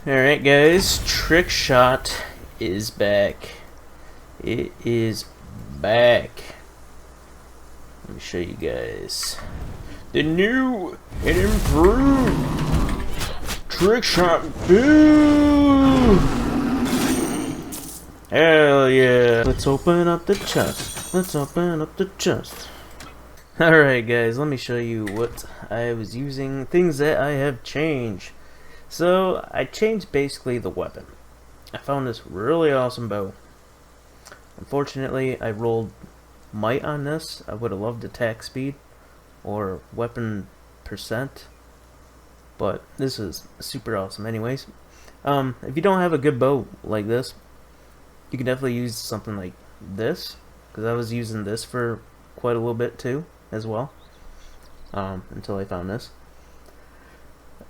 Alright guys, Trickshot is back. It is back. Let me show you guys the new and improved Trickshot. Boo! Hell yeah. Let's open up the chest. Let's open up the chest. Alright guys, let me show you what I was using, things that I have changed. So, I changed basically the weapon. I found this really awesome bow. Unfortunately, I rolled might on this. I would have loved attack speed or weapon percent, but this is super awesome anyways. If you don't have a good bow like this, you can definitely use something like this, because I was using this for quite a little bit too as well, until I found this.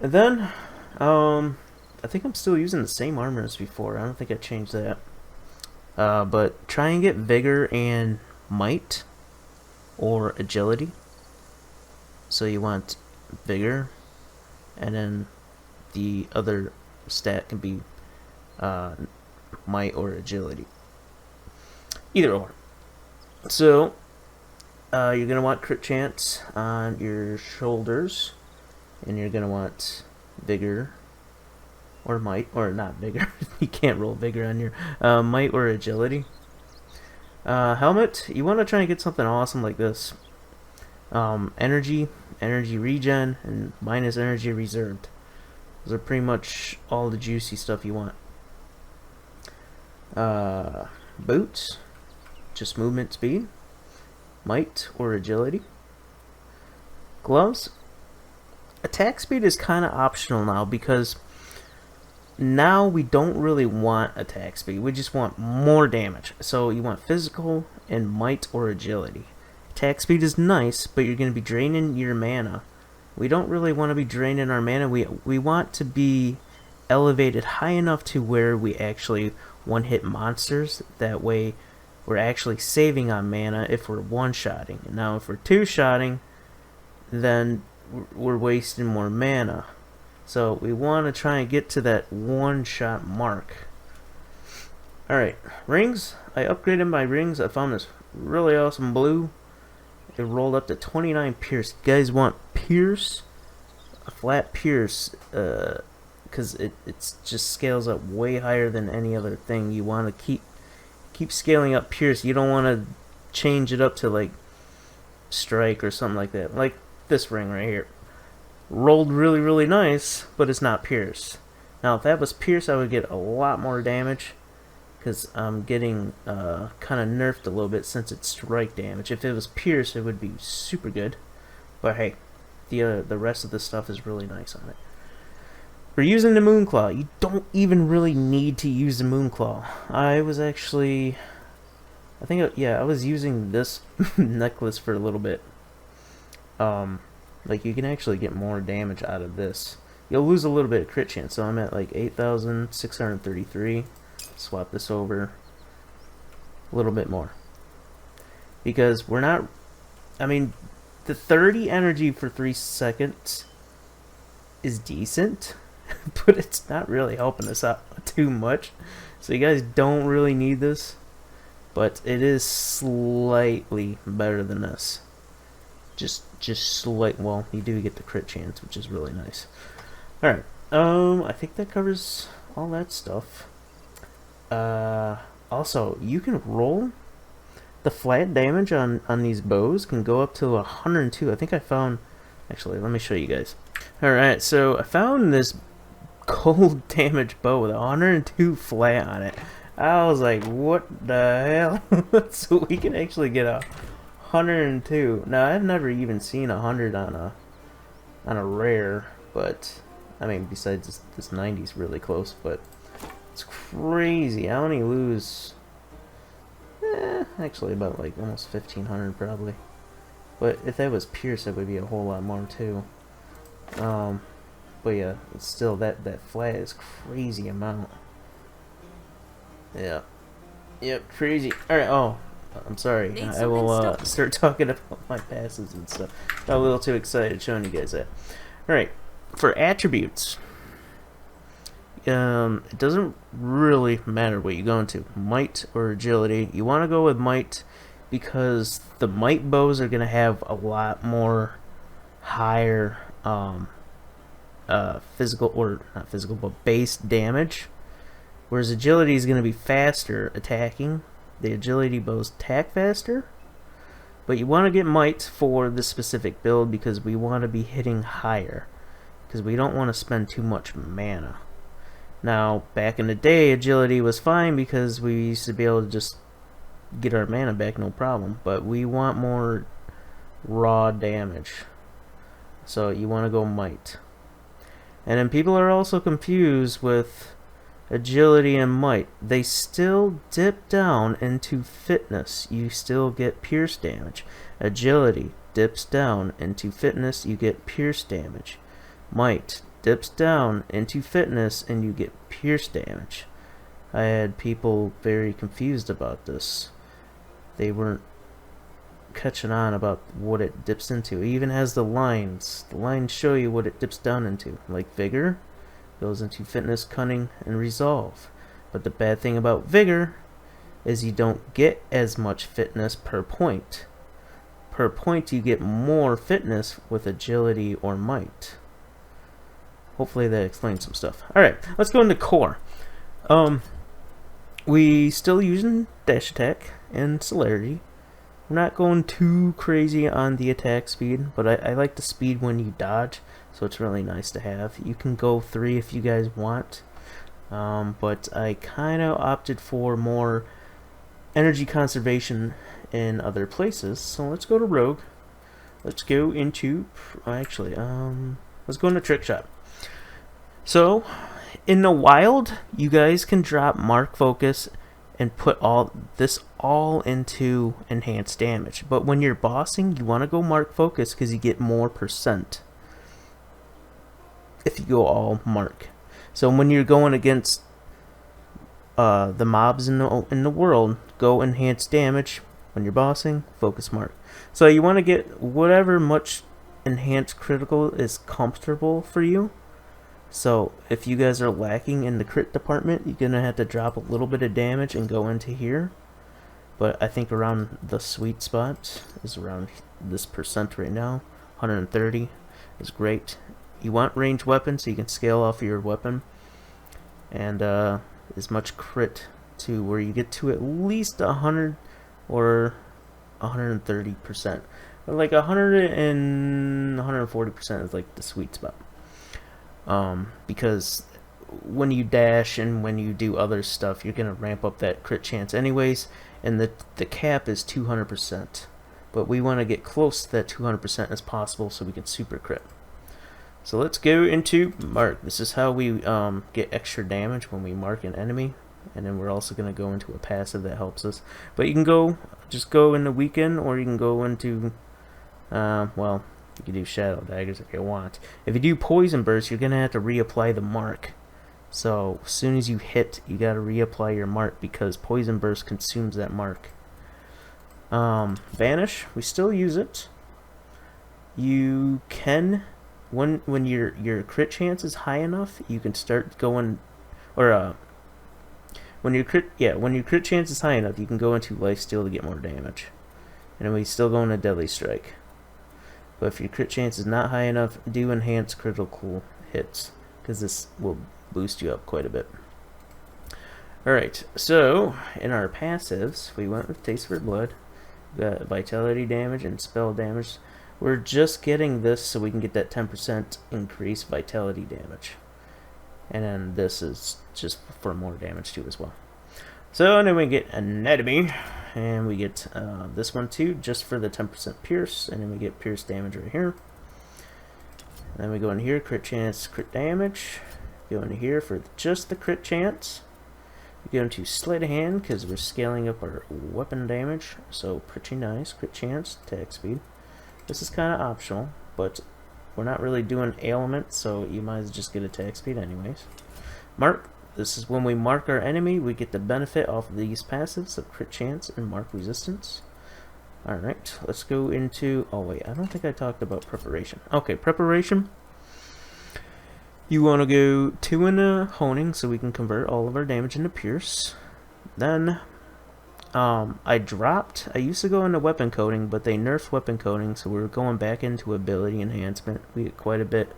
And then I think I'm still using the same armor as before. I don't think I changed that. But try and get vigor and might or agility. So you want vigor, and then the other stat can be might or agility. Either or. So you're gonna want crit chance on your shoulders, and you're gonna want vigor or might, or not vigor. You can't roll vigor on your might or agility. Helmet, you want to try and get something awesome like this. Energy regen, and minus energy reserved. Those are pretty much all the juicy stuff you want. Boots, just movement speed, might or agility. Gloves, attack speed is kind of optional now, because now we don't really want attack speed. We just want more damage. So you want physical and might or agility. Attack speed is nice, but you're going to be draining your mana. We don't really want to be draining our mana. We want to be elevated high enough to where we actually one-hit monsters. That way we're actually saving on mana if we're one-shotting. Now if we're two-shotting, then we're wasting more mana. So we want to try and get to that one-shot mark. Alright, rings. I upgraded my rings. I found this really awesome blue. It rolled up to 29 pierce. You guys want pierce? A flat pierce, because it just scales up way higher than any other thing. You want to keep scaling up pierce. You don't want to change it up to like strike or something like that. Like this ring right here. Rolled really nice, but it's not pierce. Now if that was pierce, I would get a lot more damage, because I'm getting kind of nerfed a little bit since it's strike damage. If it was pierce, it would be super good, but hey, the rest of the stuff is really nice on it. We're using the Moonclaw. You don't even really need to use the Moonclaw. I was actually, I was using this necklace for a little bit. Like, you can actually get more damage out of this. You'll lose a little bit of crit chance, so I'm at like 8,633. Swap this over a little bit more, because we're not, I mean, the 30 energy for 3 seconds is decent, but it's not really helping us out too much. So you guys don't really need this, but it is slightly better than this. Just slight. Well, you do get the crit chance, which is really nice. Alright, I think that covers all that stuff. Also, you can roll the flat damage on these bows can go up to 102. I think I found, actually, let me show you guys. Alright, so I found this cold damage bow with 102 flat on it. I was like, what the hell? So we can actually get a 102. Now I've never even seen 100 on a rare, but I mean, besides this 90's really close, but it's crazy. I only lose actually about like almost 1,500 probably, but if that was pierce, that would be a whole lot more too. But yeah, it's still that flat is crazy amount. Yeah, yep, crazy. Alright, oh, I'm sorry. I will start talking about my passes and stuff. Got a little too excited showing you guys that. Alright, for attributes, it doesn't really matter what you go into, might or agility. You want to go with might because the might bows are going to have a lot more higher physical, or not physical, but base damage, whereas agility is going to be faster attacking. The agility bows attack faster, but you want to get might for this specific build because we want to be hitting higher, because we don't want to spend too much mana. Now, back in the day, agility was fine because we used to be able to just get our mana back no problem, but we want more raw damage, so you want to go might. And then people are also confused with agility and might. They still dip down into fitness. You still get pierce damage. Agility dips down into fitness, you get pierce damage. Might dips down into fitness and you get pierce damage. I had people very confused about this. They weren't catching on about what it dips into. It even has the lines. The lines show you what it dips down into. Like vigor goes into fitness, cunning, and resolve. But the bad thing about vigor is you don't get as much fitness per point. Per point you get more fitness with agility or might. Hopefully that explains some stuff. Alright, let's go into core. We still using dash attack and celerity. We're not going too crazy on the attack speed, but I like the speed when you dodge, so it's really nice to have. You can go 3 if you guys want, but I kind of opted for more energy conservation in other places. So let's go to rogue. Let's go into, actually, let's go into Trickshot. So, in the wild, you guys can drop mark focus and put all into enhanced damage. But when you're bossing, you want to go mark focus because you get more percent if you go all mark. So when you're going against the mobs in the world, go enhanced damage. When you're bossing, focus mark. So you want to get whatever much enhanced critical is comfortable for you. So if you guys are lacking in the crit department, you're gonna have to drop a little bit of damage and go into here. But I think around the sweet spot is around this percent right now. 130 is great. You want ranged weapons so you can scale off your weapon, and as much crit to where you get to at least 100 or 130%. Like 100 and 140% is like the sweet spot. Because when you dash and when you do other stuff, you're gonna ramp up that crit chance anyways, and the cap is 200%. But we want to get close to that 200% as possible so we can super crit. So let's go into mark. This is how we get extra damage when we mark an enemy, and then we're also gonna go into a passive that helps us. But you can just go in the weekend, or you can go into well, you can do shadow daggers if you want. If you do poison burst, you're gonna have to reapply the mark. So as soon as you hit, you gotta reapply your mark because poison burst consumes that mark. Vanish, we still use it. You can, when your crit chance is high enough, you can start going, or when your crit chance is high enough, you can go into lifesteal to get more damage, and then we still go into deadly strike. But if your crit chance is not high enough, do enhance critical hits, because this will boost you up quite a bit. Alright, so in our passives, we went with Taste for Blood. We got vitality damage and spell damage. We're just getting this so we can get that 10% increase vitality damage. And then this is just for more damage too as well. So then we get Anatomy, and we get this one too, just for the 10% pierce, and then we get pierce damage right here. And then we go in here, crit chance, crit damage. Go into here for just the crit chance. We go into sleight of hand because we're scaling up our weapon damage, so pretty nice. Crit chance, attack speed. This is kind of optional, but we're not really doing ailment, so you might as well just get attack speed anyways. Mark. This is when we mark our enemy, we get the benefit off of these passives of crit chance and mark resistance. Alright, let's go into, oh wait, I don't think I talked about preparation. Okay, preparation. You want to go 2 into honing so we can convert all of our damage into pierce. Then I used to go into weapon coating, but they nerfed weapon coating, so we're going back into ability enhancement. We get quite a bit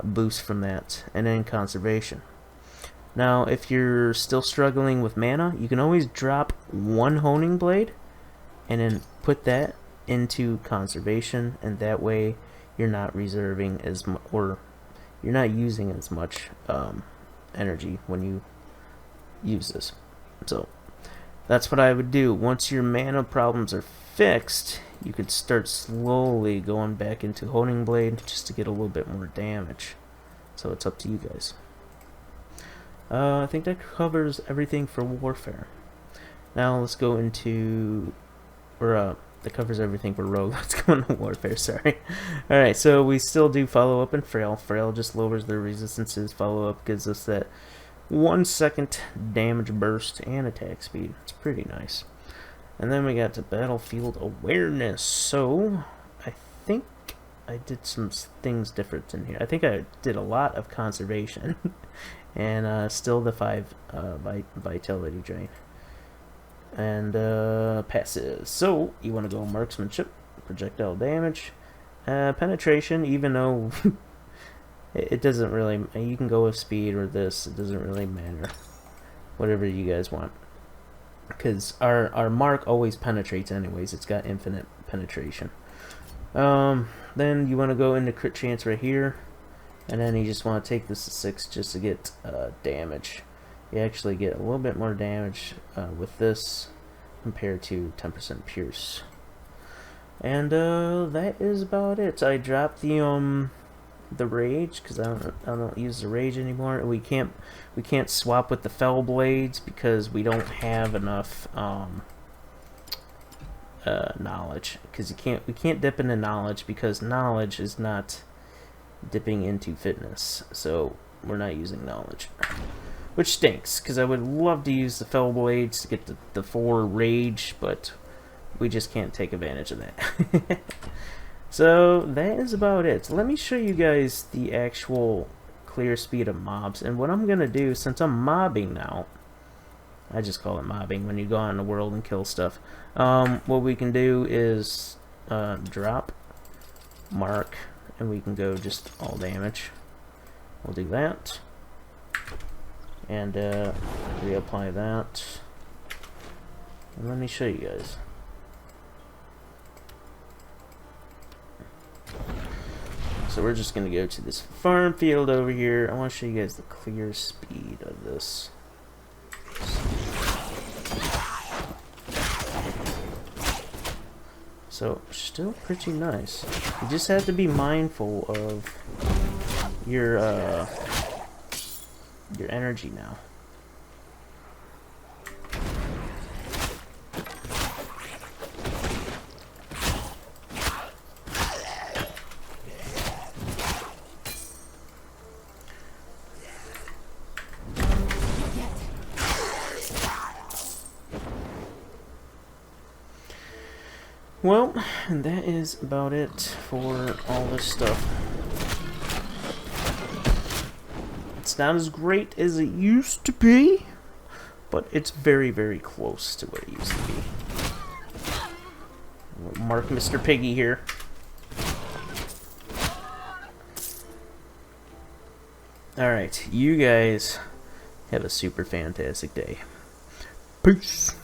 boost from that. And then conservation. Now, if you're still struggling with mana, you can always drop 1 honing blade and then put that into conservation, and that way you're not reserving as much, or you're not using as much energy when you use this. So that's what I would do. Once your mana problems are fixed, you could start slowly going back into honing blade just to get a little bit more damage. So it's up to you guys. I think that covers everything for warfare. Now let's go into, that covers everything for rogue. Let's go into warfare, sorry. Alright, so we still do follow up and frail. Frail just lowers their resistances. Follow up gives us that 1 second damage burst and attack speed. It's pretty nice. And then we got the battlefield awareness. So I think I did some things different in here. I think I did a lot of conservation and still the 5 vitality drain. And passive. So you want to go marksmanship, projectile damage, penetration. Even though it doesn't really, you can go with speed or this. It doesn't really matter. Whatever you guys want, because our mark always penetrates anyways. It's got infinite penetration. Then you want to go into crit chance right here, and then you just want to take this to 6 just to get damage. You actually get a little bit more damage with this compared to 10% pierce. And that is about it. I dropped the rage because I don't use the rage anymore. We can't swap with the fell blades because we don't have enough knowledge. Because we can't dip into knowledge because knowledge is not dipping into fitness. So we're not using knowledge. Which stinks, because I would love to use the fell blades to get the 4 rage, but we just can't take advantage of that. So that is about it. Let me show you guys the actual clear speed of mobs. And what I'm going to do, since I'm mobbing now, I just call it mobbing when you go out in the world and kill stuff. What we can do is drop, mark, and we can go just all damage. We'll do that. And reapply that. And let me show you guys. So we're just going to go to this farm field over here. I want to show you guys the clear speed of this. So still pretty nice. You just have to be mindful of your energy now. Well, and that is about it for all this stuff. It's not as great as it used to be, but it's very, very close to what it used to be. We'll mark Mr. Piggy here. Alright, you guys have a super fantastic day. Peace.